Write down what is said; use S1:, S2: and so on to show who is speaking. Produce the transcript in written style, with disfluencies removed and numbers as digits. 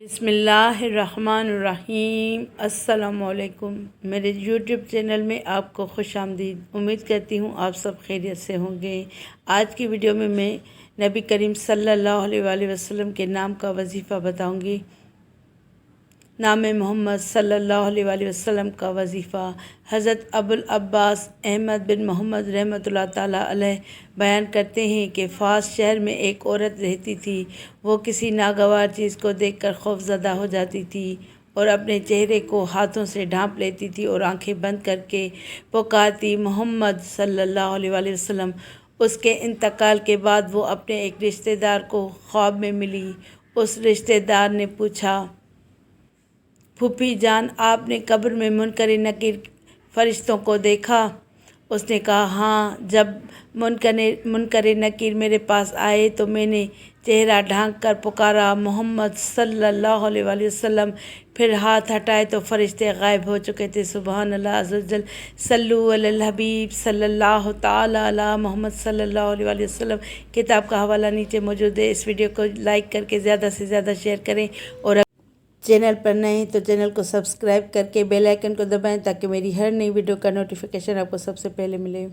S1: بسم اللہ الرحمن الرحیم۔ السلام علیکم، میرے یوٹیوب چینل میں آپ کو خوش آمدید۔ امید کرتی ہوں آپ سب خیریت سے ہوں گے۔ آج کی ویڈیو میں نبی کریم صلی اللہ علیہ وآلہ وسلم کے نام کا وظیفہ بتاؤں گی۔ نام محمد صلی اللہ علیہ وآلہ وسلم کا وظیفہ حضرت ابوالعباس احمد بن محمد رحمۃ اللہ تعالیٰ علیہ بیان کرتے ہیں کہ فاس شہر میں ایک عورت رہتی تھی۔ وہ کسی ناگوار چیز کو دیکھ کر خوف زدہ ہو جاتی تھی اور اپنے چہرے کو ہاتھوں سے ڈھانپ لیتی تھی اور آنکھیں بند کر کے پکارتی محمد صلی اللہ علیہ وآلہ وسلم۔ اس کے انتقال کے بعد وہ اپنے ایک رشتہ دار کو خواب میں ملی۔ اس رشتہ دار نے پوچھا، پھوپھی جان، آپ نے قبر میں منکر نکیر فرشتوں کو دیکھا؟ اس نے کہا، ہاں، جب منکر نکیر میرے پاس آئے تو میں نے چہرہ ڈھانک کر پکارا محمد صلی اللہ علیہ وآلہ وسلم، پھر ہاتھ ہٹائے تو فرشتے غائب ہو چکے تھے۔ سبحان اللہ عز و جل، صلو علی الحبیب صلی اللہ تعالیٰ علی محمد صلی اللہ علیہ وآلہ وسلم۔ کتاب کا حوالہ نیچے موجود ہے۔ اس ویڈیو کو لائک کر کے زیادہ سے زیادہ شیئر کریں، اور چینل پر نئے ہیں تو چینل کو سبسکرائب کر کے بیل آئیکن کو دبائیں تاکہ میری ہر نئی ویڈیو کا نوٹیفیکیشن آپ کو سب سے پہلے ملے۔